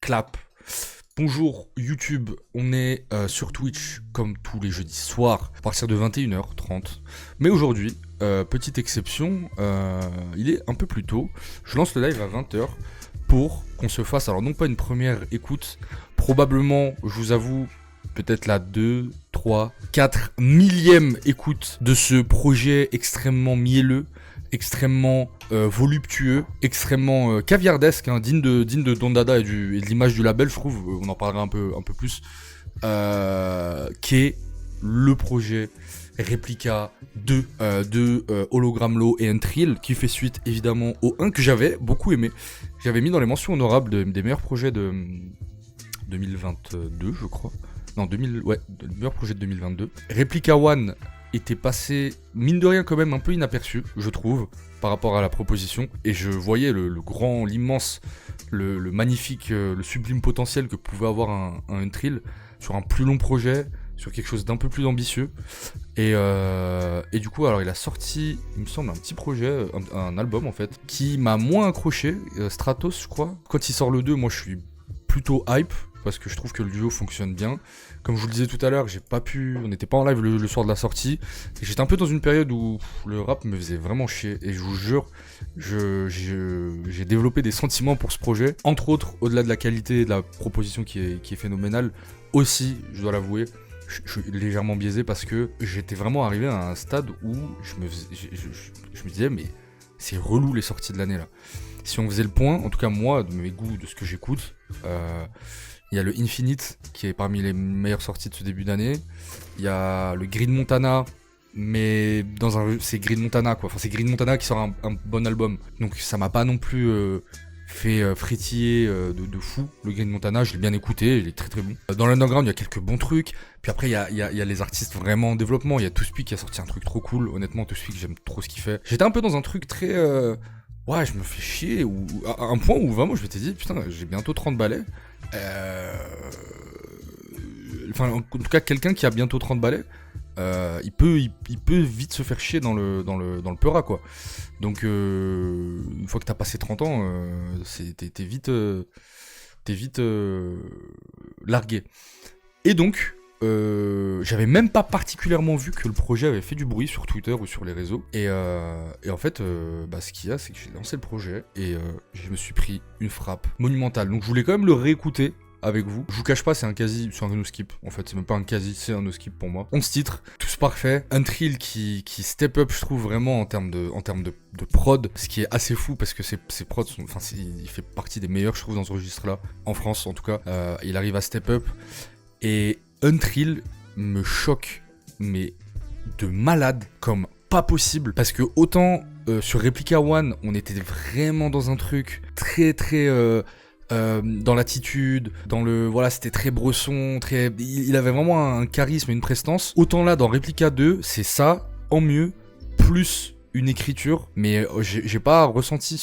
Clap. Bonjour YouTube, on est sur Twitch comme tous les jeudis soirs à partir de 21h30. Mais aujourd'hui, petite exception, il est un peu plus tôt. Je lance le live à 20h pour qu'on se fasse, alors non pas une première écoute, probablement, je vous avoue, peut-être la 2, 3, 4 millième écoute de ce projet extrêmement mielleux, extrêmement voluptueux, extrêmement caviardesque, hein, digne de Don Dada et de l'image du label, je trouve. On en parlera un peu plus. Qui est le projet Replica 2 de Hologram Law et Untrill, qui fait suite évidemment au 1 que j'avais beaucoup aimé. J'avais mis dans les mentions honorables des meilleurs projets de 2022, je crois. Non, le meilleur projet de 2022. Replica 1 était passé, mine de rien, quand même un peu inaperçu, je trouve, par rapport à la proposition. Et je voyais le grand, l'immense, le magnifique, le sublime potentiel que pouvait avoir un Untrill sur un plus long projet, sur quelque chose d'un peu plus ambitieux. Et du coup, alors il a sorti, il me semble, un petit projet, un album en fait, qui m'a moins accroché, Stratos, je crois. Quand il sort le 2, moi je suis plutôt hype, parce que je trouve que le duo fonctionne bien. Comme je vous le disais tout à l'heure, on n'était pas en live le soir de la sortie. Et j'étais un peu dans une période où le rap me faisait vraiment chier. Et je vous jure, j'ai développé des sentiments pour ce projet. Entre autres, au-delà de la qualité et de la proposition qui est phénoménale, aussi, je dois l'avouer, je suis légèrement biaisé parce que j'étais vraiment arrivé à un stade où je me disais, mais c'est relou les sorties de l'année là. Si on faisait le point, en tout cas moi, de mes goûts, de ce que j'écoute, il y a le Infinite qui est parmi les meilleures sorties de ce début d'année. Il y a le Green Montana, mais c'est Green Montana quoi. Enfin, c'est Green Montana qui sort un bon album. Donc ça m'a pas non plus fait frétiller de fou. Le Green Montana, je l'ai bien écouté, il est très très bon. Dans l'underground, il y a quelques bons trucs. Puis après, il y a les artistes vraiment en développement. Il y a Toospeak qui a sorti un truc trop cool. Honnêtement, Toospeak, j'aime trop ce qu'il fait. J'étais un peu dans un truc très... ouais, je me fais chier. À un point où vraiment, je m'étais dit, putain, j'ai bientôt 30 balais. Enfin, en tout cas, quelqu'un qui a bientôt 30 balais, il peut vite se faire chier dans le peura, quoi. Donc, une fois que t'as passé 30 ans, t'es vite largué. Et donc, j'avais même pas particulièrement vu que le projet avait fait du bruit sur Twitter ou sur les réseaux. Et en fait, ce qu'il y a, c'est que j'ai lancé le projet et je me suis pris une frappe monumentale. Donc je voulais quand même le réécouter avec vous. Je vous cache pas, c'est un no-skip. En fait, c'est même pas un quasi, c'est un no-skip pour moi. 11 titres, tous parfaits. Untrill qui step up, je trouve, vraiment en termes de prod, ce qui est assez fou parce que ses prods sont, il fait partie des meilleurs, je trouve, dans ce registre-là, en France en tout cas. Il arrive à step up. Et Untrill me choque, mais de malade, comme pas possible. Parce que autant sur Replica One, on était vraiment dans un truc très très... dans l'attitude, voilà, c'était très bresson, il avait vraiment un charisme et une prestance. Autant là, dans Replica 2, c'est ça, en mieux, plus une écriture. Mais j'ai pas ressenti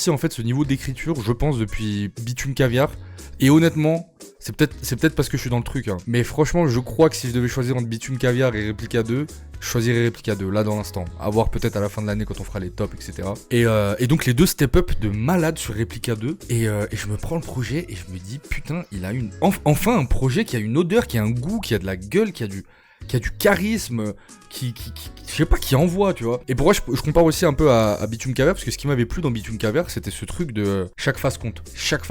en fait ce niveau d'écriture, je pense, depuis Bitume Caviar. Et honnêtement, c'est peut-être parce que je suis dans le truc, hein. Mais franchement, je crois que si je devais choisir entre Bitume Caviar et Replica 2, je choisirais Replica 2, là dans l'instant. À voir peut-être à la fin de l'année quand on fera les tops, etc. Et donc les deux step-up de malade sur Replica 2. Et je me prends le projet et je me dis, putain, il a enfin un projet qui a une odeur, qui a un goût, qui a de la gueule, qui a du charisme, qui je sais pas, qui envoie, tu vois. Et pourquoi je compare aussi un peu à Bitume Caviar, parce que ce qui m'avait plu dans Bitume Caviar, c'était ce truc de chaque phase compte, chaque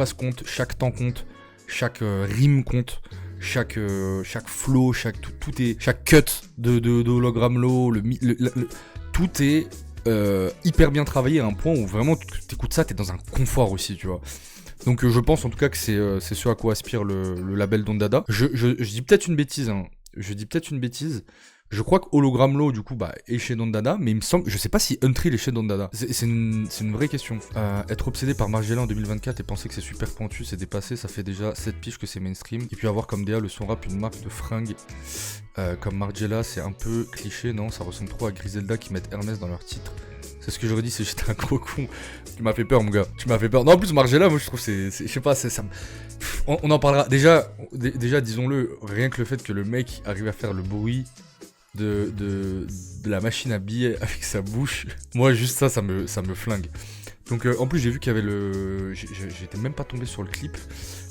temps compte, chaque rime compte, chaque flow, chaque cut de Hologram Law, tout est hyper bien travaillé à un point où vraiment t'écoutes ça, t'es dans un confort aussi, tu vois. Donc je pense en tout cas que c'est ce à quoi aspire le label Don Dada. Je dis peut-être une bêtise, hein. Je crois que Hologram Law, du coup, est chez Don Dada, mais il me semble, je sais pas si Untrill est chez Don Dada. C'est une vraie question. Être obsédé par Margiela en 2024 et penser que c'est super pointu, c'est dépassé, ça fait déjà 7 piges que c'est mainstream. Et puis avoir comme DA le son rap une marque de fringues comme Margiela, c'est un peu cliché, non? Ça ressemble trop à Griselda qui mettent Hermès dans leur titre. C'est ce que j'aurais dit si j'étais un gros con. Tu m'as fait peur, mon gars. Tu m'as fait peur. Non, en plus, Margiela, moi, je trouve je sais pas, on en parlera. Déjà, disons-le, rien que le fait que le mec arrive à faire le bruit de la machine à billets avec sa bouche, moi, juste ça me flingue. Donc en plus j'ai vu qu'il y avait le... J'étais même pas tombé sur le clip.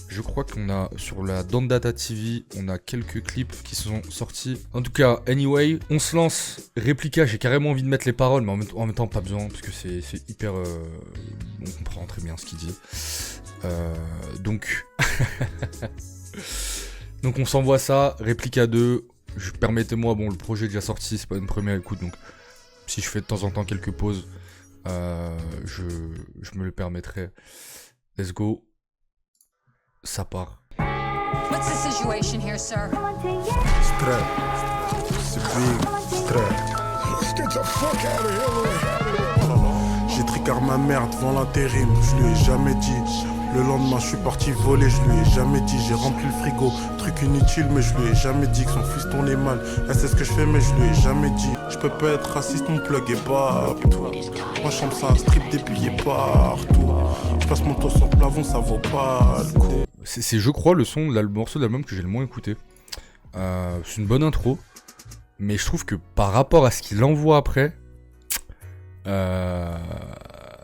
Je crois qu'on a, sur la Dandata TV, on a quelques clips qui sont sortis. En tout cas, anyway, on se lance. Réplica, j'ai carrément envie de mettre les paroles, mais en même temps pas besoin, parce que c'est hyper... on comprend très bien ce qu'il dit. Donc... donc on s'envoie ça, Réplica 2. Permettez-moi, bon, le projet est déjà sorti, c'est pas une première écoute, donc si je fais de temps en temps quelques pauses, je me le permettrai. Let's go. Ça part. What's the situation here, sir? Stress. C'est big. Stress. Get the fuck out of here. J'ai tricard ma mère devant l'intérim, je lui ai jamais dit. Le lendemain je suis parti voler, je lui ai jamais dit. J'ai rempli le frigo, truc inutile mais je lui ai jamais dit que son fils tournait mal. Elle sait ce que je fais mais je lui ai jamais dit. Je peux pas être raciste, mon plug est partout. Moi chambre c'est un strip dépillé partout. Je passe mon temps sur le plafond, ça vaut pas le coup. C'est je crois le morceau de l'album que j'ai le moins écouté. C'est une bonne intro, mais je trouve que par rapport à ce qu'il envoie après,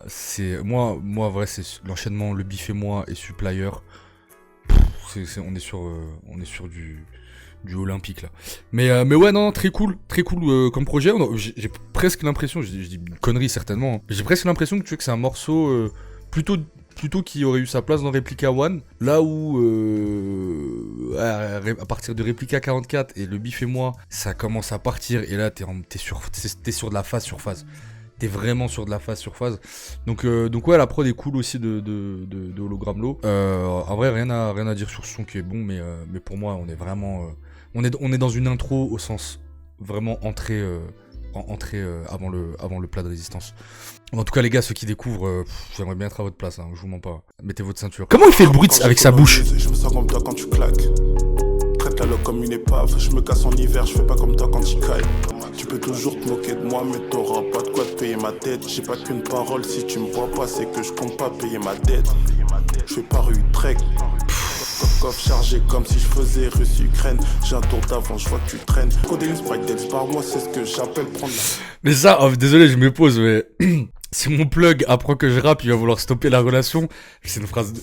c'est moi en vrai c'est l'enchaînement Le Bif et moi et Supplier. On est sur du olympique là. Mais ouais non, très cool comme projet. J'ai presque l'impression, je dis une connerie certainement, hein, mais j'ai presque l'impression que c'est un morceau plutôt qui aurait eu sa place dans Replica 1, là où à partir de Replica 44 et Le Bif et moi, ça commence à partir et là t'es sur de la phase sur phase. T'es vraiment sur de la phase sur phase. Donc ouais, la prod est cool aussi de Hologram Low. En vrai, rien à dire sur ce son qui est bon, mais pour moi, on est vraiment... on est dans une intro au sens vraiment entrée avant le plat de résistance. En tout cas, les gars, ceux qui découvrent, j'aimerais bien être à votre place, hein, je vous mens pas. Mettez votre ceinture. Comment il fait le bruit avec sa bouche? Je me sens comme toi quand tu claques. Traite la loque comme une épave. Je me casse en hiver, je fais pas comme toi quand tu cailles. Tu peux toujours te moquer de moi, mais t'auras pas de quoi te payer ma dette. J'ai pas qu'une parole, si tu me vois pas, c'est que je compte pas payer ma dette. Je fais pas rue Trek. Coffre chargé comme si je faisais Russe-Ukraine. J'ai un tour d'avant, je vois que tu traînes. Codéline Sprite Dance par moi, c'est ce que j'appelle prendre la... Mais ça, désolé, je me pose, mais... si mon plug apprend que je rappe, il va vouloir stopper la relation. C'est une phrase...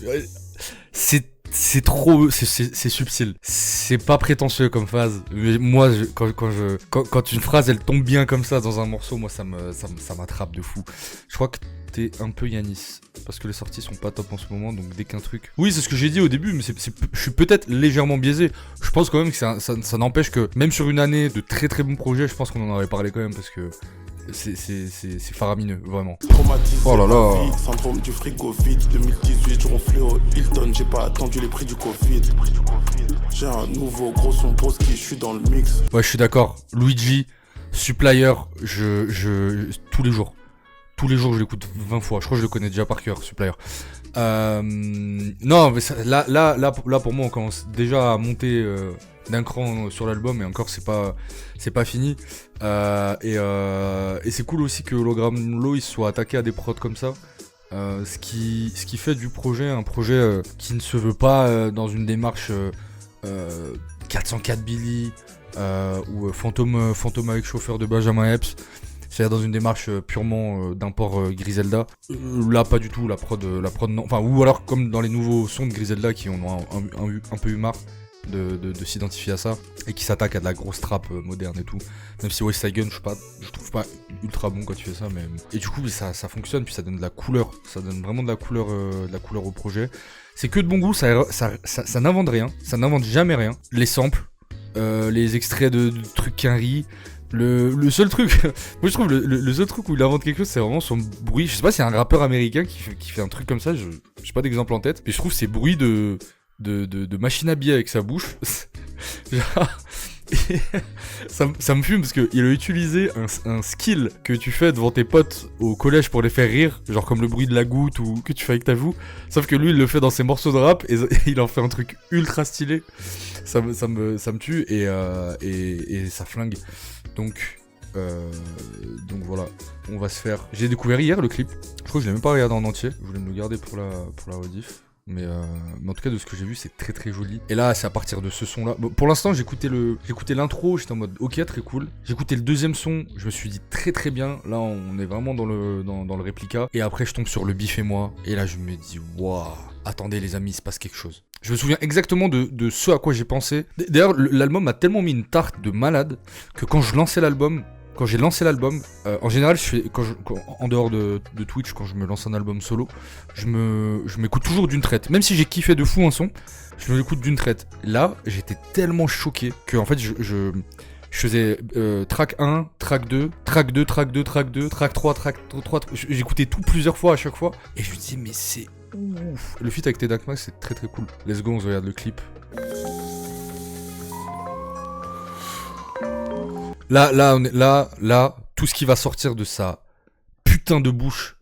C'est trop... C'est subtil. C'est pas prétentieux comme phase. Mais moi, quand une phrase, elle tombe bien comme ça dans un morceau, moi, ça m'attrape de fou. Je crois que t'es un peu Yanis. Parce que les sorties sont pas top en ce moment, donc dès qu'un truc... Oui, c'est ce que j'ai dit au début, mais je suis peut-être légèrement biaisé. Je pense quand même que ça n'empêche que, même sur une année de très très bons projets, je pense qu'on en avait parlé quand même, parce que... C'est faramineux, vraiment. Oh là là. Syndrome du frigo vide. 2018, je ronflais au Hilton. J'ai pas attendu les prix du Covid. J'ai un nouveau gros son broski, je suis dans le mix. Ouais, je suis d'accord. Luigi, Supplier, tous les jours. Tous les jours, je l'écoute 20 fois. Je crois que je le connais déjà par cœur, Supplier. Non, mais ça, là, pour moi, on commence déjà à monter d'un cran sur l'album, et encore, c'est pas fini. Et c'est cool aussi que Hologram Low il soit attaqué à des prods comme ça. Ce qui fait du projet un projet qui ne se veut pas dans une démarche 404 Billy ou Fantôme avec chauffeur de Benjamin Epps. C'est-à-dire dans une démarche purement d'import Griselda. Là, pas du tout, la prod non. Enfin, ou alors comme dans les nouveaux sons de Griselda qui ont un peu eu marre de s'identifier à ça et qui s'attaquent à de la grosse trap moderne et tout. Même si West Side Gun, je trouve pas ultra bon quand tu fais ça, mais... Et du coup, ça fonctionne, puis ça donne de la couleur. Ça donne vraiment de la couleur au projet. C'est que de bon goût, ça n'invente rien. Ça n'invente jamais rien. Les samples, les extraits de trucs qu'un rit. Le seul truc, moi je trouve le seul truc où il invente quelque chose, c'est vraiment son bruit. Je sais pas s'il y a un rappeur américain qui fait un truc comme ça, j'ai pas d'exemple en tête, mais je trouve ces bruits de machine à biais avec sa bouche. Genre, ça me fume parce qu'il a utilisé un skill que tu fais devant tes potes au collège pour les faire rire, genre comme le bruit de la goutte ou que tu fais avec ta joue. Sauf que lui il le fait dans ses morceaux de rap et il en fait un truc ultra stylé. Ça me tue et ça flingue. Donc voilà, on va se faire... J'ai découvert hier le clip. Je crois que je l'ai même pas regardé en entier. Je voulais me le garder pour la rediff. en tout cas de ce que j'ai vu c'est très très joli. Et là c'est à partir de ce son là. Bon, pour l'instant j'écoutais l'intro, j'étais en mode ok très cool. J'écoutais le deuxième son, je me suis dit très très bien. Là on est vraiment dans le réplica. Et après je tombe sur le Bif et moi. Et là je me dis waouh, attendez les amis, il se passe quelque chose. Je me souviens exactement de ce à quoi j'ai pensé. D'ailleurs, l'album m'a tellement mis une tarte de malade que quand j'ai lancé l'album, en général, en dehors de Twitch, quand je me lance un album solo, je m'écoute toujours d'une traite. Même si j'ai kiffé de fou un son, je me l'écoute d'une traite. Là, j'étais tellement choqué que en fait, je faisais track 1, track 2, track 2, track 2, track 2, track 3, track 3. J'écoutais tout plusieurs fois à chaque fois. Et je me disais, mais c'est ouf. Le feat avec Tedak Max, c'est très très cool. Let's go, on se regarde le clip. Là, tout ce qui va sortir de sa putain de bouche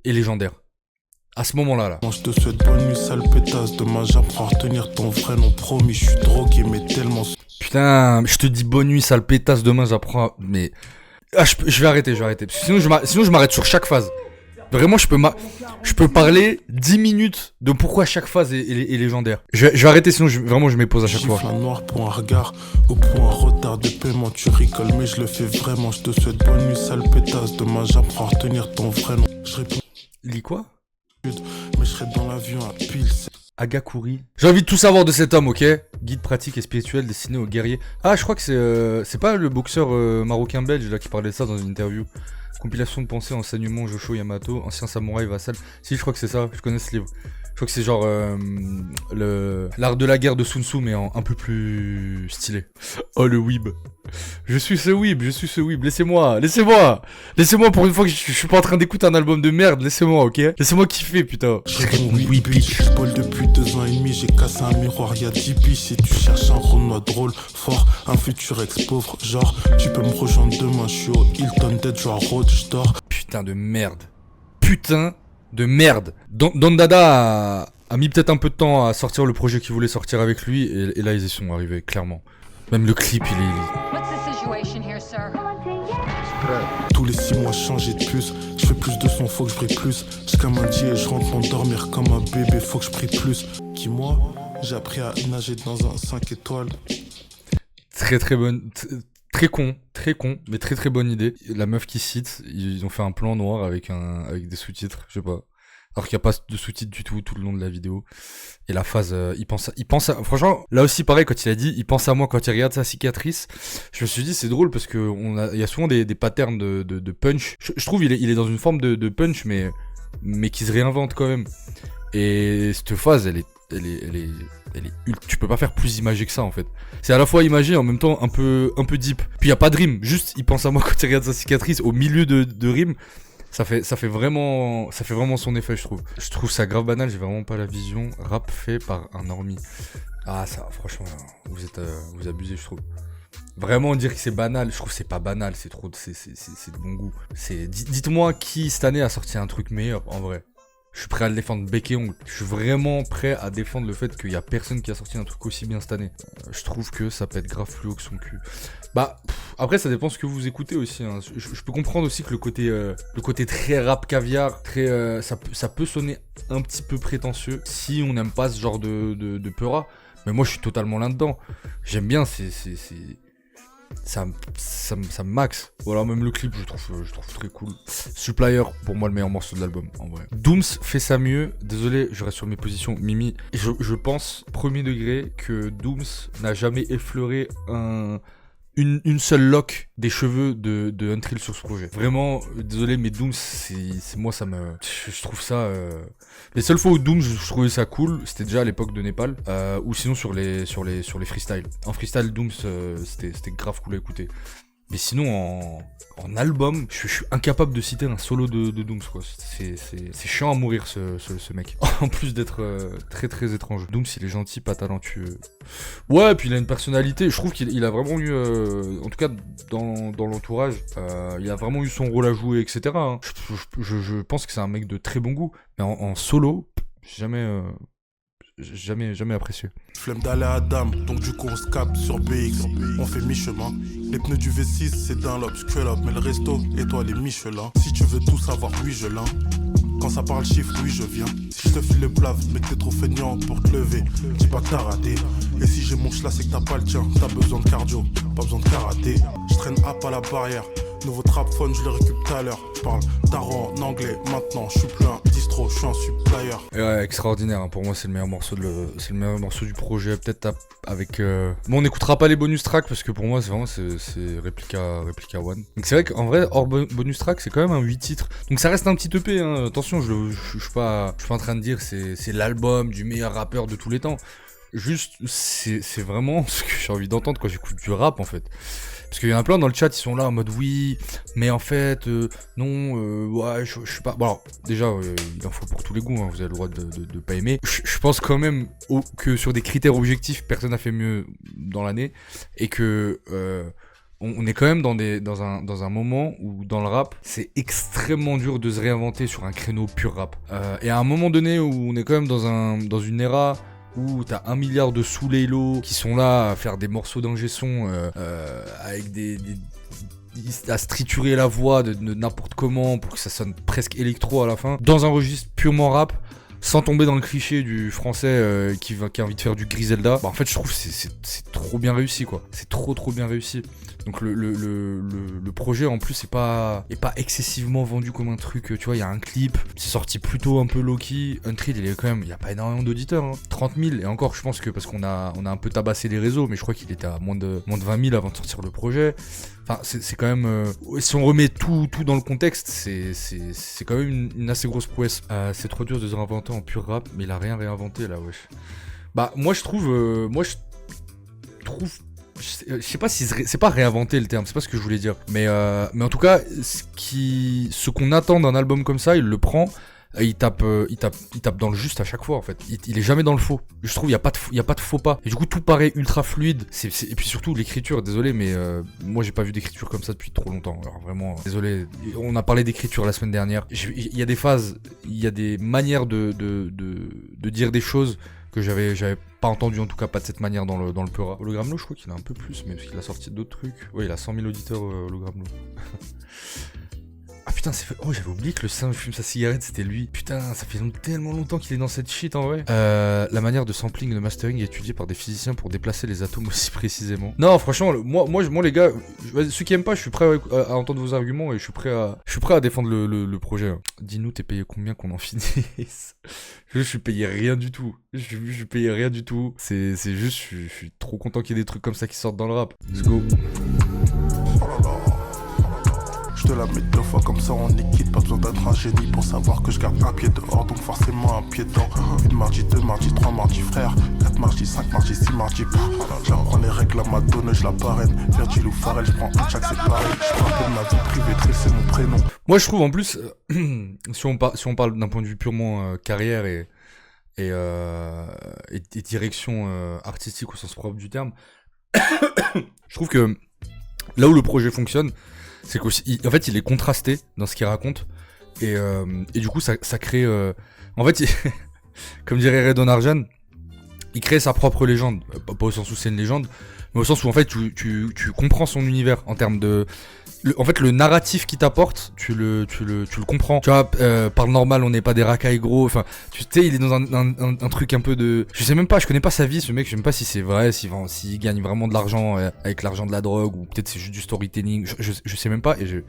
est légendaire. À ce moment-là, là. Moi je te souhaite bonne nuit, sale pétasse. Demain j'apprends à retenir ton vrai nom, promis. Je suis drogué, mais tellement. Putain, je te dis bonne nuit, sale pétasse. Demain j'apprends à... Mais... Ah, je vais arrêter. Parce que sinon je m'arrête sur chaque phase. Vraiment, je peux parler 10 minutes de pourquoi chaque phase est légendaire. Je vais arrêter, sinon je m'épose à chaque fois. Un noir pour un regard, au point un retard de paiement. Tu rigoles, mais je le fais vraiment. Je te souhaite bonne nuit, sale pétasse. Demain, j'apprends à retenir ton vrai nom. Je réponds. Lis quoi? Mais je serai dans l'avion à pile. Agakuri. J'ai envie de tout savoir de cet homme, ok? Guide pratique et spirituel destiné aux guerriers. Ah, je crois que c'est pas le boxeur marocain-belge là qui parlait de ça dans une interview. Compilation de pensées, enseignement, Josho Yamato, ancien samouraï vassal. Si, je crois que c'est ça, je connais ce livre. Je crois que c'est genre l'art de la guerre de Sun Tzu, mais un peu plus stylé. Oh, le weeb. Je suis ce weeb. Laissez-moi pour une fois que je suis pas en train d'écouter un album de merde. Laissez-moi, ok? Laissez-moi kiffer, putain. Oui, bitch. Je pole depuis 2 ans et demi. J'ai cassé un miroir, y'a 10 biches. Si tu cherches un Renoir drôle, fort, un futur ex-pauvre, genre, tu peux me rejoindre demain. Je suis au Hilton Dead, je Road, je dors. Putain de merde. Don Dada a mis peut-être un peu de temps à sortir le projet qu'il voulait sortir avec lui, et là ils y sont arrivés, clairement. Même le clip, il est... What's the situation here, sir? Tous les 6 mois, changer de puce. Je fais plus de son, faut que je brille plus. Jusqu'à midi et je rentre m'endormir comme un bébé, faut que je prie plus. Qui moi, j'ai appris à nager dans un 5 étoiles. Très bonne... Très con, mais très bonne idée. La meuf qui cite, ils ont fait un plan noir avec des sous-titres, je sais pas. Alors qu'il n'y a pas de sous-titres du tout le long de la vidéo. Et la phase, il pense à, franchement, là aussi pareil, quand il a dit, il pense à moi quand il regarde sa cicatrice. Je me suis dit, c'est drôle parce que il y a souvent des patterns de punch. Je trouve il est dans une forme de punch, mais qui se réinvente quand même. Et cette phase, elle est tu peux pas faire plus imagé que ça en fait. C'est à la fois imagé et en même temps un peu deep. Puis y a pas de rime, juste il pense à moi quand il regarde sa cicatrice au milieu de rime. Ça fait vraiment son effet, je trouve. Je trouve ça grave banal, j'ai vraiment pas la vision. Rap fait par un normie. Ah ça, franchement, vous abusez, je trouve. Vraiment dire que c'est banal, je trouve que c'est pas banal, c'est de bon goût. Dites-moi qui cette année a sorti un truc meilleur en vrai. Je suis prêt à le défendre bec et ongle. Je suis vraiment prêt à défendre le fait qu'il y a personne qui a sorti un truc aussi bien cette année. Je trouve que ça peut être grave fluo que son cul. Après ça dépend ce que vous écoutez aussi. Hein. Je peux comprendre aussi que le côté très rap caviar, ça peut sonner un petit peu prétentieux si on n'aime pas ce genre de peura. Mais moi je suis totalement là-dedans. J'aime bien, ça me max. Voilà, même le clip je trouve très cool. Supplier, pour moi le meilleur morceau de l'album en vrai. Dooms fait ça mieux. Désolé, je reste sur mes positions. Mimi, je pense premier degré que Dooms n'a jamais effleuré une seule lock des cheveux de Untrill sur ce projet. Vraiment, désolé, mais Dooms, c'est moi, je trouve ça... Les seules fois où Dooms, je trouvais ça cool, c'était déjà à l'époque de Népal, ou sinon sur les freestyles. En freestyle, Dooms, c'était grave cool à écouter. Mais sinon, en album, je suis incapable de citer un solo de Dooms, quoi. C'est chiant à mourir, ce mec. En plus d'être très étrange. Dooms, il est gentil, pas talentueux. Ouais, puis il a une personnalité. Je trouve qu'il a vraiment eu, en tout cas dans l'entourage, il a vraiment eu son rôle à jouer, etc. Hein. Je pense que c'est un mec de très bon goût. Mais en solo, jamais apprécié. Flemme d'aller à Dame, donc du coup on se capte sur BX. On fait mi-chemin. Les pneus du V6 c'est Dunlop, Screll Up, mais le resto et toi les Michelin. Si tu veux tout savoir, oui je l'ai. Quand ça parle chiffre, oui je viens. Si je te file le blave, mais que t'es trop feignant pour te lever, dis pas que t'as raté. Et si j'ai mon là, c'est que t'as pas le tien. T'as besoin de cardio, pas besoin de karaté. Je traîne up à la barrière. Nouveau trap phone, je le récup tout à l'heure. Je parle tarot en anglais, maintenant je suis plus un distro, je suis un supplier. Et ouais, extraordinaire, hein. Pour moi c'est le meilleur morceau c'est le meilleur morceau du projet, peut-être avec bon on n'écoutera pas les bonus tracks parce que pour moi c'est vraiment c'est Replica One. Donc c'est vrai qu'en vrai hors bonus track c'est quand même un 8 titres. Donc ça reste un petit EP hein. Attention, je suis pas en train de dire c'est l'album du meilleur rappeur de tous les temps. Juste c'est vraiment ce que j'ai envie d'entendre quand j'écoute du rap en fait. Parce qu'il y en a plein dans le chat, ils sont là en mode oui, mais en fait, non, ouais, je suis pas. Bon, alors, déjà, il en faut pour tous les goûts, hein, vous avez le droit de pas aimer. Je pense quand même que sur des critères objectifs, personne n'a fait mieux dans l'année, et que on est quand même dans un moment où dans le rap, c'est extrêmement dur de se réinventer sur un créneau pur rap. Et à un moment donné où on est quand même dans une era où t'as 1 milliard de sous-lélos qui sont là à faire des morceaux d'ingé son avec à se triturer la voix de n'importe comment pour que ça sonne presque électro à la fin, dans un registre purement rap, sans tomber dans le cliché du français qui a envie de faire du Griselda. Bah en fait je trouve que c'est trop bien réussi quoi, c'est trop bien réussi. Donc le projet en plus est pas excessivement vendu comme un truc, tu vois, il y a un clip, c'est sorti plutôt un peu low-key. Untried il y a pas énormément d'auditeurs, hein. 30 000, et encore je pense que parce qu'on a un peu tabassé les réseaux, mais je crois qu'il était à moins de 20 000 avant de sortir le projet. Enfin c'est quand même, si on remet tout dans le contexte, c'est quand même une assez grosse prouesse. C'est trop dur de se réinventer en pur rap, mais il a rien réinventé là, wesh. Bah moi je trouve je sais pas si c'est pas réinventer le terme, c'est pas ce que je voulais dire, mais en tout cas ce qu'on attend d'un album comme ça, il le prend, il tape dans le juste à chaque fois en fait. Il est jamais dans le faux. Je trouve il y a pas de faux pas. Et du coup tout paraît ultra fluide. Et puis surtout l'écriture, désolé mais moi j'ai pas vu d'écriture comme ça depuis trop longtemps. Alors vraiment désolé. On a parlé d'écriture la semaine dernière. Il y a des phases, il y a des manières de dire des choses que j'avais pas entendu, en tout cas pas de cette manière dans le Peura. Hologramlo, je crois qu'il a un peu plus, mais parce qu'il a sorti d'autres trucs. Ouais, il a 100 000 auditeurs, Hologramlo. Ah putain, oh, j'avais oublié que le singe fume sa cigarette, c'était lui. Putain, ça fait tellement longtemps qu'il est dans cette shit en vrai. La manière de sampling et de mastering est étudiée par des physiciens pour déplacer les atomes aussi précisément. Non, franchement, moi les gars, ceux qui aiment pas, je suis prêt à entendre vos arguments et je suis prêt à défendre le projet. Dis-nous, t'es payé combien qu'on en finisse? Je suis payé rien du tout. Je suis payé rien du tout. C'est juste, je suis trop content qu'il y ait des trucs comme ça qui sortent dans le rap. Let's go. Je te la mets 2 fois comme ça en liquide. Pas besoin d'être un génie pour savoir que je garde un pied dehors, donc forcément un pied dedans. Une mardi, 2 mardi, 3 mardi frère, 4 mardi, 5 mardi, 6 mardi. J'apprends les règles à ma donne, je la parraine. Virgil ou Pharrell, je prends un chaque c'est pareil. Je rappelle ma vie privée, Trill c'est mon prénom. Moi je trouve en plus, si on parle d'un point de vue purement carrière et direction artistique au sens propre du terme, je trouve que là où le projet fonctionne, c'est qu'en fait il est contrasté dans ce qu'il raconte et du coup ça crée en fait comme dirait Redon Arjan, il crée sa propre légende, pas au sens où c'est une légende, mais au sens où en fait tu comprends son univers en termes de en fait le narratif qu'il t'apporte, tu le comprends. Tu vois, par le normal on n'est pas des racailles gros, enfin tu sais il est dans un truc un peu de, je sais même pas, je connais pas sa vie ce mec, je sais même pas si c'est vrai, s'il gagne vraiment de l'argent avec l'argent de la drogue, ou peut-être c'est juste du storytelling, je sais même pas, et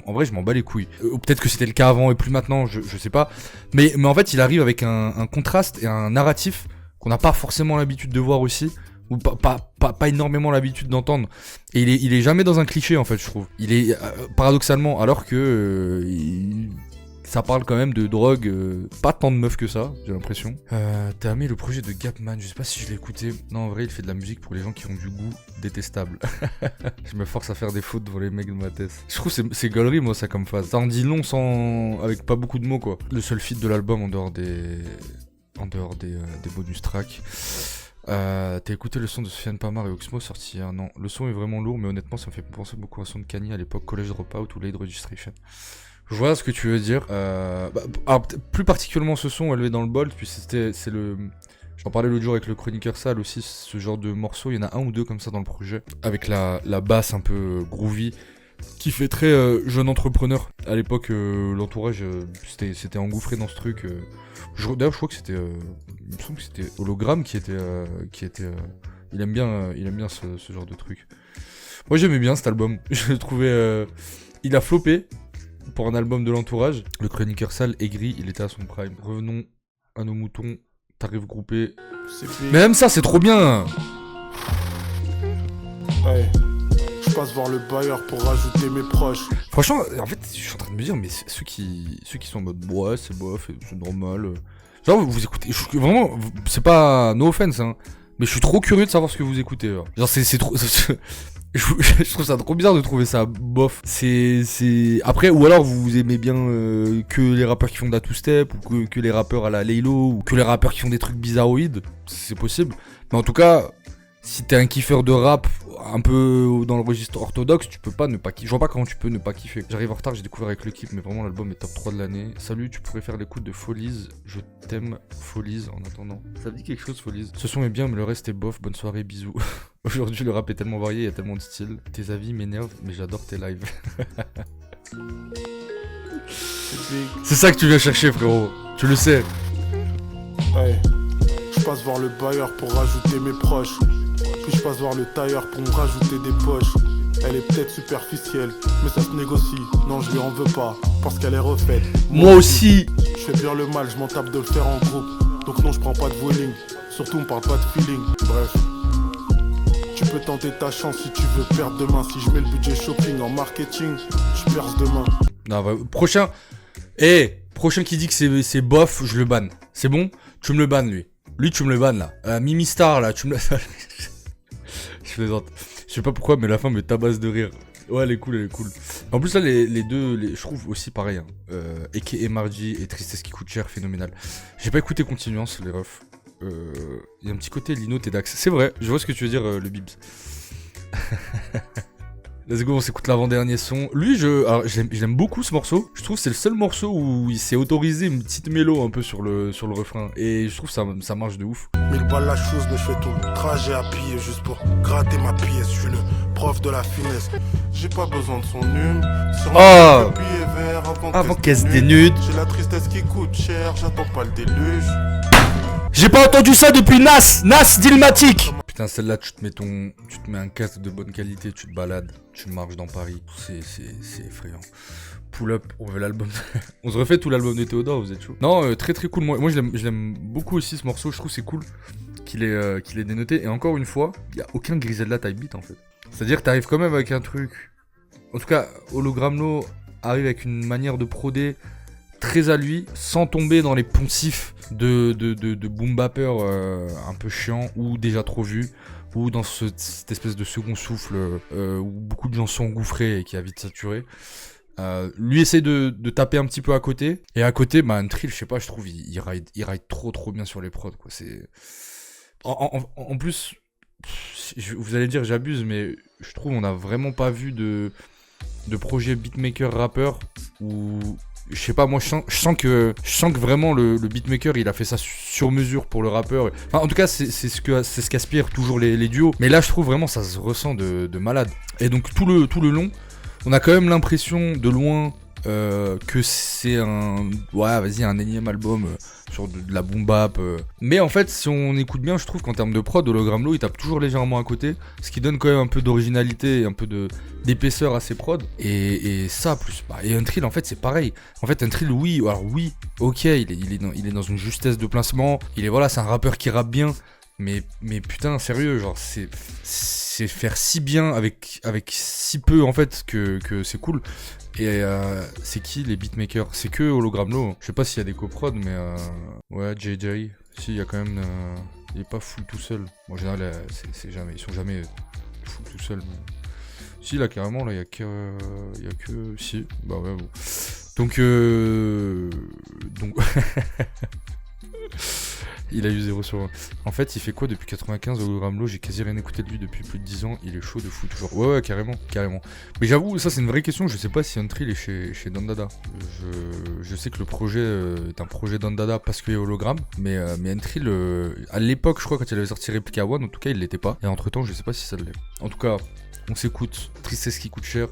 en vrai je m'en bats les couilles, ou peut-être que c'était le cas avant et plus maintenant, je sais pas, mais en fait il arrive avec un contraste et un narratif qu'on n'a pas forcément l'habitude de voir aussi, ou pas énormément l'habitude d'entendre, et il est jamais dans un cliché en fait, je trouve. Il est paradoxalement, alors que ça parle quand même de drogue, pas tant de meufs que ça, j'ai l'impression. T'as aimé le projet de Gapman, je sais pas si je l'ai écouté. Non, en vrai il fait de la musique pour les gens qui ont du goût détestable. Je me force à faire des fautes devant les mecs de ma thèse. Je trouve c'est gaulerie moi ça comme phase. Ça en dit long avec pas beaucoup de mots quoi. Le seul feat de l'album en dehors des bonus tracks. T'as écouté le son de Sofiane Pamar et Oxmo sorti il y a un an. Le son est vraiment lourd, mais honnêtement ça me fait penser beaucoup à un son de Kanye à l'époque, College Dropout ou Late Registration. Je vois ce que tu veux dire. Alors, plus particulièrement ce son élevé dans le bold, puis j'en parlais l'autre jour avec le chroniqueur Sal aussi, ce genre de morceau, il y en a un ou deux comme ça dans le projet, avec la basse un peu groovy. qui fait très jeune entrepreneur. À l'époque, l'entourage c'était engouffré dans ce truc. D'ailleurs, je crois que c'était, il me semble que c'était Hologramme qui était, il aime bien ce genre de truc. Moi, j'aimais bien cet album. Je le trouvais, il a floppé pour un album de l'entourage. Le chroniqueur sale aigri, il était à son prime. Revenons à nos moutons. Tarif groupé. Mais même ça, c'est trop bien. Ouais. Je passe voir le bailleur pour rajouter mes proches. Franchement, en fait, je suis en train de me dire, mais ceux qui sont en mode ouais, c'est bof, c'est normal. Genre, vous écoutez, vraiment, c'est pas no offense, hein, mais je suis trop curieux de savoir ce que vous écoutez. Genre, c'est trop. Je trouve ça trop bizarre de trouver ça bof. Après, ou alors vous aimez bien que les rappeurs qui font de la two-step, ou que les rappeurs à la Laylo, ou que les rappeurs qui font des trucs bizarroïdes, c'est possible. Mais en tout cas, si t'es un kiffeur de rap un peu dans le registre orthodoxe, tu peux pas ne pas kiffer. Je vois pas comment tu peux ne pas kiffer. J'arrive en retard, j'ai découvert avec le clip, mais vraiment l'album est top 3 de l'année. Salut, tu pourrais faire l'écoute de Folies. Je t'aime, Folies, en attendant. Ça me dit quelque chose, Folies. Ce son est bien, mais le reste est bof. Bonne soirée, bisous. Aujourd'hui, le rap est tellement varié, il y a tellement de styles. Tes avis m'énervent, mais j'adore tes lives. C'est ça que tu viens chercher, frérot. Tu le sais. Ouais. Je passe voir le bailleur pour rajouter mes proches. Puis je passe voir le tailleur pour me rajouter des poches. Elle est peut-être superficielle, mais ça se négocie. Non, je lui en veux pas, parce qu'elle est refaite. Moi aussi. Je fais bien le mal, je m'en tape de le faire en groupe. Donc non, je prends pas de voling. Surtout, on parle pas de feeling. Bref. Tu peux tenter ta chance si tu veux perdre demain. Si je mets le budget shopping en marketing, je perce demain. Non, bah, prochain qui dit que c'est bof, je le banne. C'est bon? Tu me le bannes, lui. Lui, tu me le bannes, là. Mimi Star, là, tu me le... Je plaisante. Je sais pas pourquoi, mais la fin me tabasse de rire. Ouais, elle est cool, elle est cool. En plus, là, les deux, je trouve aussi pareil. Hein. Eke et Margie et Tristesse qui coûte cher, phénoménal. J'ai pas écouté Continuance, les refs. Il y a un petit côté Lino Tedax. C'est vrai, je vois ce que tu veux dire, le Bibs. Let's go, on s'écoute l'avant-dernier son. Lui, j'aime beaucoup ce morceau. Je trouve que c'est le seul morceau où il s'est autorisé une petite mélo un peu sur le refrain. Et je trouve que ça marche de ouf. 1000 balles la chose, mais je fais tout le trajet à pied juste pour gratter ma pièce. Je suis le prof de la finesse. J'ai pas besoin de son hume. Oh, avant qu'elle se dénude. J'ai la tristesse qui coûte cher, j'attends pas le déluge. J'ai pas entendu ça depuis Nas Dilmatic. Putain, celle-là, tu te mets un casque de bonne qualité, tu te balades, tu marches dans Paris. C'est effrayant. Pull up, on veut l'album. On se refait tout l'album de Théodore, vous êtes chaud? Non, très très cool. Moi je l'aime beaucoup aussi ce morceau. Je trouve c'est cool qu'il ait dénoté. Et encore une fois, il y a aucun Griselda type beat en fait. C'est-à-dire, t'arrives quand même avec un truc. En tout cas, Hologramlo arrive avec une manière de proder très à lui, sans tomber dans les poncifs de boom bapper un peu chiant ou déjà trop vu, ou dans cette espèce de second souffle où beaucoup de gens sont engouffrés et qui a vite saturé. Lui essaie de taper un petit peu à côté, et à côté, bah, Untrill, je sais pas, je trouve il ride trop bien sur les prods, quoi. C'est en plus, vous allez dire j'abuse, mais je trouve on a vraiment pas vu de projet beatmaker rappeur où je sais pas, moi je sens que vraiment le beatmaker il a fait ça sur mesure pour le rappeur. Enfin, en tout cas c'est ce qu'aspirent toujours les duos. Mais là je trouve vraiment ça se ressent de malade. Et donc tout le long, on a quand même l'impression de loin que c'est un énième album sur de la boom bap. Mais en fait, si on écoute bien, je trouve qu'en termes de prod, Hologramlo il tape toujours légèrement à côté, ce qui donne quand même un peu d'originalité et un peu d'épaisseur à ses prods. Et ça, plus. Et Untrill, en fait, c'est pareil. En fait, Untrill, oui, ok, il est dans une justesse de placement. C'est un rappeur qui rappe bien. Mais putain, sérieux, genre, c'est faire si bien avec si peu, en fait, que c'est cool. Et c'est qui les beatmakers? C'est que Hologramlo. Je sais pas s'il y a des coprods, mais ouais, JJ. Si, il y a quand même. Il est pas full tout seul. En général, ils sont jamais full tout seul. Mais... Si, là, carrément, là, il y a que. Si, bah ouais, bon. Donc. Il a eu 0 sur 1. En fait, il fait quoi depuis 95 Hologramlo? J'ai quasi rien écouté de lui depuis plus de 10 ans. Il est chaud de fou toujours. Ouais, carrément. Mais j'avoue, ça c'est une vraie question. Je sais pas si Untrill est chez Don Dada. Je sais que le projet est un projet Don Dada parce qu'il y a Hologramme. Mais Untrill, à l'époque, je crois, quand il avait sorti Replica One, en tout cas, il l'était pas. Et entre temps, je sais pas si ça l'est. En tout cas, on s'écoute. Tristesse qui coûte cher.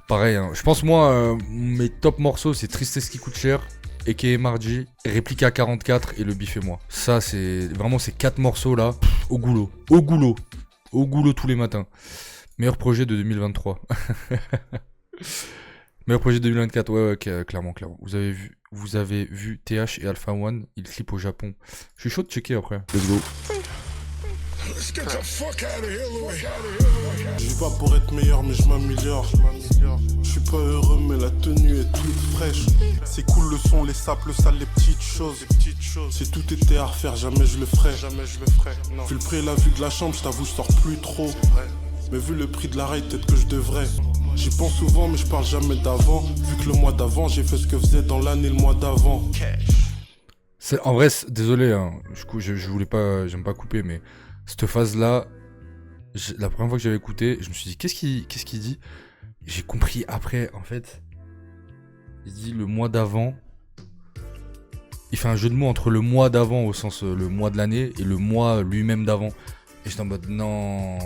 pareil, hein. Je pense moi, mes top morceaux, c'est Tristesse qui coûte cher, a.k.a. Margie, Réplica 44 et Le Bif et moi. Ça, c'est vraiment ces 4 morceaux là, au goulot. Au goulot tous les matins. Meilleur projet de 2023. Meilleur projet de 2024, ouais, clairement. Vous avez vu TH et Alpha One, ils clippent au Japon. Je suis chaud de checker après. Let's go. Let's get the fuck out of here, Louis. Je vais pas pour être meilleur, mais je m'améliore. Je suis pas heureux, mais la tenue est toute fraîche. C'est cool le son, les sapes, le sale, les petites choses. Si tout était à refaire, jamais je le ferais. Vu le prix et la vue de la chambre, je t'avoue, je sors plus trop. Mais vu le prix de la ride, peut-être que je devrais. J'y pense souvent, mais je parle jamais d'avant. Vu que le mois d'avant, j'ai fait ce que faisait dans l'année le mois d'avant. En vrai, désolé, hein, je voulais pas, j'aime pas couper, mais cette phase-là, la première fois que j'avais écouté, je me suis dit, qu'est-ce qu'il dit ? J'ai compris après, en fait. Il dit le mois d'avant. Il fait un jeu de mots entre le mois d'avant, au sens le mois de l'année, et le mois lui-même d'avant. Et j'étais en mode, non,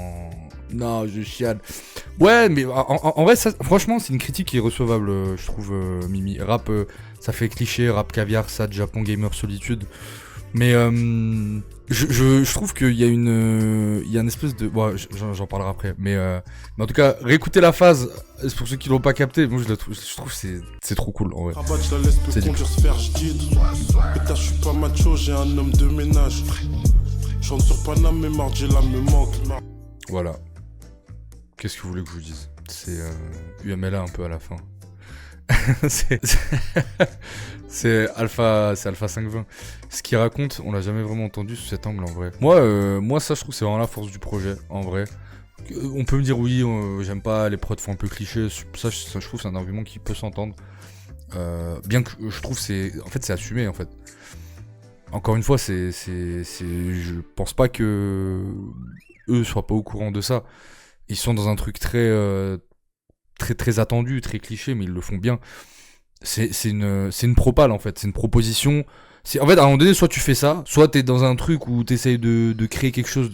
je chiale. Ouais, mais en vrai, ça, franchement, c'est une critique qui est recevable, je trouve, Mimi. Rap, ça fait cliché, rap caviar, sad, Japon, gamer, solitude. Mais je trouve qu'il y a une espèce de... Bon, j'en parlerai après. Mais en tout cas, réécoutez la phase, pour ceux qui l'ont pas capté, moi je trouve que c'est trop cool en vrai. Je la laisse peu conduire se faire, je dis. Pétard, je suis pas macho, j'ai un homme de ménage. Chante sur Paname, mais Margiela me manque. Voilà. Qu'est-ce que vous voulez que je vous dise ? C'est UMLA un peu à la fin. c'est Alpha 520. Ce qu'il raconte, on l'a jamais vraiment entendu sous cet angle en vrai. Moi ça je trouve que c'est vraiment la force du projet en vrai. On peut me dire oui, j'aime pas les prods font un peu cliché. Ça je trouve c'est un argument qui peut s'entendre. Bien que je trouve c'est assumé en fait. Encore une fois, je pense pas que eux soient pas au courant de ça. Ils sont dans un truc très attendu, très cliché, mais ils le font bien. C'est une propale en fait, c'est une proposition. En fait, à un moment donné, soit tu fais ça, soit t'es dans un truc où t'essayes de créer quelque chose,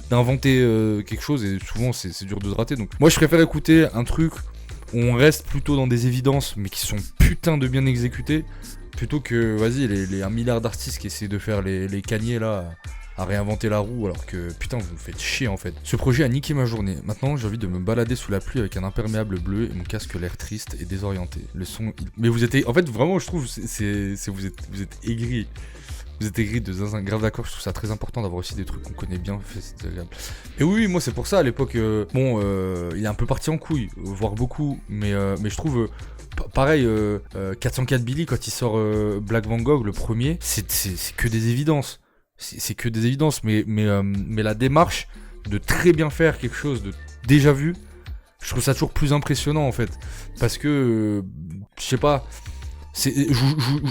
d'inventer quelque chose, et souvent c'est dur de se rater. Donc moi, je préfère écouter un truc où on reste plutôt dans des évidences, mais qui sont putain de bien exécutées, plutôt que, vas-y, les 1 milliard d'artistes qui essaient de faire les caniers là, à réinventer la roue, alors que, putain, vous me faites chier en fait. Ce projet a niqué ma journée. Maintenant, j'ai envie de me balader sous la pluie avec un imperméable bleu et mon casque l'air triste et désorienté. Le son... Mais vous êtes... En fait, vraiment, je trouve, vous êtes aigris. Vous êtes aigris de zinzin, grave d'accord, je trouve ça très important d'avoir aussi des trucs qu'on connaît bien, c'est agréable. Et oui, moi c'est pour ça à l'époque, il est un peu parti en couille, voire beaucoup, mais je trouve... Pareil, 404 Billy, quand il sort Black Van Gogh, le premier, c'est que des évidences. C'est que des évidences, mais la démarche de très bien faire quelque chose de déjà vu, je trouve ça toujours plus impressionnant en fait. Parce que, je sais pas,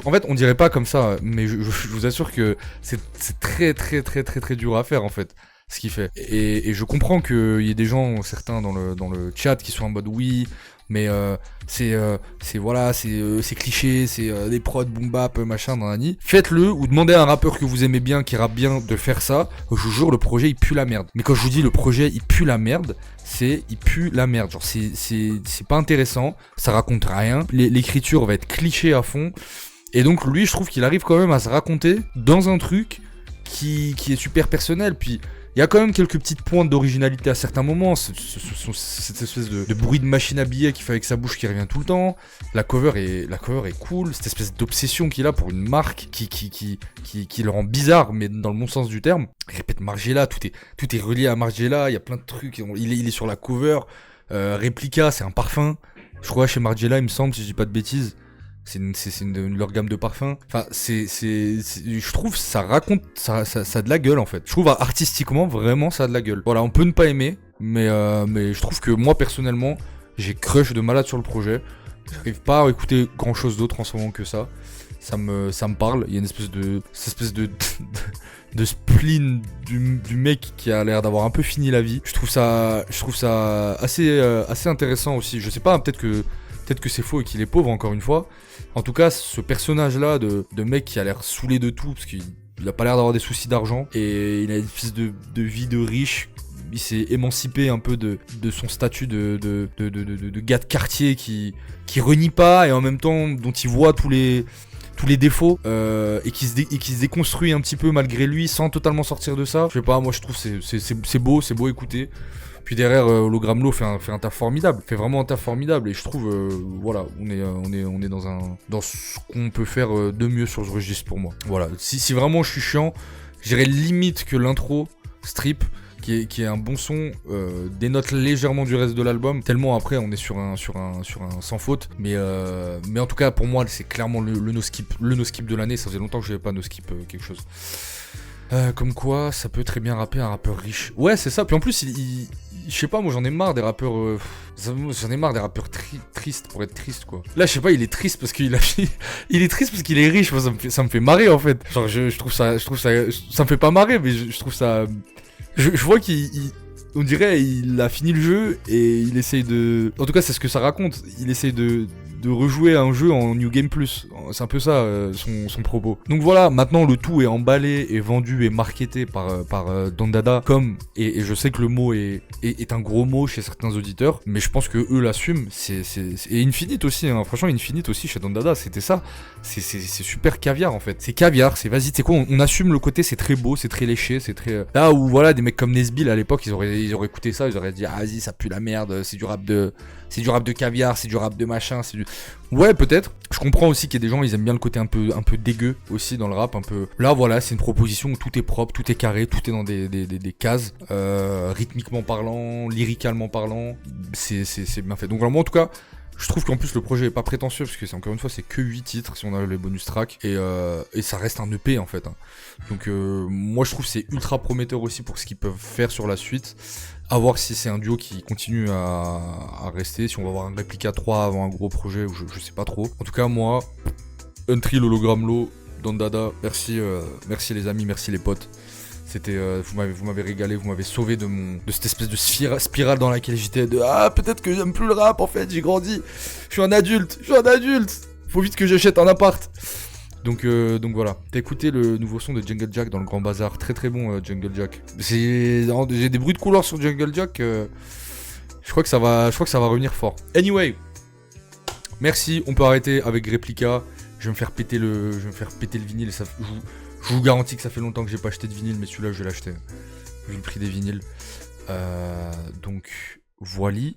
en fait on dirait pas comme ça, mais je vous assure que c'est très très très très très dur à faire en fait. Ce qu'il fait. Et je comprends qu'il y ait des gens, certains dans le chat, qui sont en mode oui, mais c'est cliché, c'est des prods boom bap machin dans l'année. Faites-le ou demandez à un rappeur que vous aimez bien, qui rappe bien, de faire ça. Je vous jure, le projet il pue la merde. Mais quand je vous dis le projet il pue la merde, il pue la merde. Genre c'est pas intéressant, ça raconte rien. L'écriture va être cliché à fond. Et donc lui, je trouve qu'il arrive quand même à se raconter dans un truc qui est super personnel. Puis il y a quand même quelques petites pointes d'originalité à certains moments. Cette espèce de bruit de machine à billets qu'il fait avec sa bouche qui revient tout le temps. La cover est cool. Cette espèce d'obsession qu'il a pour une marque qui le rend bizarre, mais dans le bon sens du terme. Il répète Margiela, tout est relié à Margiela. Il y a plein de trucs. Il est sur la cover. Réplica, c'est un parfum. Je crois chez Margiela, il me semble, si je dis pas de bêtises. C'est leur gamme de parfums. Enfin, je trouve ça raconte, ça a de la gueule en fait. Je trouve artistiquement vraiment ça a de la gueule. Voilà, on peut ne pas aimer, mais je trouve que moi personnellement, j'ai crush de malade sur le projet. J'arrive pas à écouter grand chose d'autre en ce moment que ça. Ça me parle. Il y a une espèce de spleen du mec qui a l'air d'avoir un peu fini la vie. Je trouve ça assez intéressant aussi. Je sais pas, peut-être que c'est faux et qu'il est pauvre encore une fois. En tout cas, ce personnage-là de mec qui a l'air saoulé de tout, parce qu'il a pas l'air d'avoir des soucis d'argent, et il a une espèce de vie de riche s'est émancipé un peu de son statut de gars de quartier qui renie pas et en même temps dont il voit tous les défauts et qui se déconstruit un petit peu malgré lui sans totalement sortir de ça. Je sais pas, moi je trouve c'est beau à écouter. Puis derrière, Hologramlo fait un taf formidable, fait vraiment un taf formidable et je trouve, voilà, on est dans ce qu'on peut faire de mieux sur ce registre pour moi. Voilà, si vraiment je suis chiant, j'irais limite que l'intro, Strip, qui est un bon son, dénote légèrement du reste de l'album, tellement après on est sur un sans faute, mais en tout cas pour moi c'est clairement le no skip de l'année, ça faisait longtemps que j'avais pas no skip quelque chose. Comme quoi, ça peut très bien rapper un rappeur riche. Ouais, c'est ça. Puis en plus, je sais pas, moi j'en ai marre des rappeurs. J'en ai marre des rappeurs tristes pour être triste, quoi. Là, je sais pas, il est triste parce qu'il il est triste parce qu'il est riche. Moi, ça me fait marrer en fait. Genre, je trouve ça me fait pas marrer, mais je trouve ça. Je vois on dirait il a fini le jeu et il essaye de. En tout cas, c'est ce que ça raconte. Il essaye de rejouer un jeu en New Game Plus. C'est un peu ça son propos. Donc voilà, maintenant le tout est emballé, et vendu et marketé par Don Dada comme, et je sais que le mot est un gros mot chez certains auditeurs, mais je pense que eux l'assument. Et Infinite aussi, hein. Franchement Infinite aussi chez Don Dada, c'était ça. C'est super caviar en fait. C'est caviar, c'est vas-y, tu sais quoi, on assume le côté, c'est très beau, c'est très léché, c'est très... Là où voilà, des mecs comme Nesbill à l'époque, ils auraient écouté ça, ils auraient dit ah vas-y, ça pue la merde, c'est du rap de caviar, c'est du rap de machin, c'est du... Ouais, peut-être. Je comprends aussi qu'il y a des gens, ils aiment bien le côté un peu dégueu aussi dans le rap, un peu. Là, voilà, c'est une proposition où tout est propre, tout est carré, tout est dans des cases, rythmiquement parlant, lyricalement parlant, c'est bien fait. Donc vraiment, en tout cas, je trouve qu'en plus le projet est pas prétentieux parce que c'est encore une fois c'est que 8 titres si on a les bonus tracks et ça reste un EP en fait. Hein. Donc moi je trouve que c'est ultra prometteur aussi pour ce qu'ils peuvent faire sur la suite. À voir si c'est un duo qui continue à rester, si on va avoir un réplica 3 avant un gros projet, ou je sais pas trop. En tout cas moi, Untrill, Hologramlo, Don Dada, merci les amis, merci les potes. C'était, vous m'avez régalé, vous m'avez sauvé de cette espèce de spirale dans laquelle j'étais, peut-être que j'aime plus le rap en fait, j'ai grandi, je suis un adulte, faut vite que j'achète un appart. Donc voilà, t'as écouté le nouveau son de Jungle Jack dans le Grand Bazar, très très bon Jungle Jack. J'ai des bruits de couloir sur Jungle Jack, je crois que ça va revenir fort. Anyway, merci, on peut arrêter avec Réplica, je vais me faire péter le vinyle et ça... Je vous garantis que ça fait longtemps que j'ai pas acheté de vinyle, mais celui-là je vais l'acheter, vu le prix des vinyles. Donc, voilou.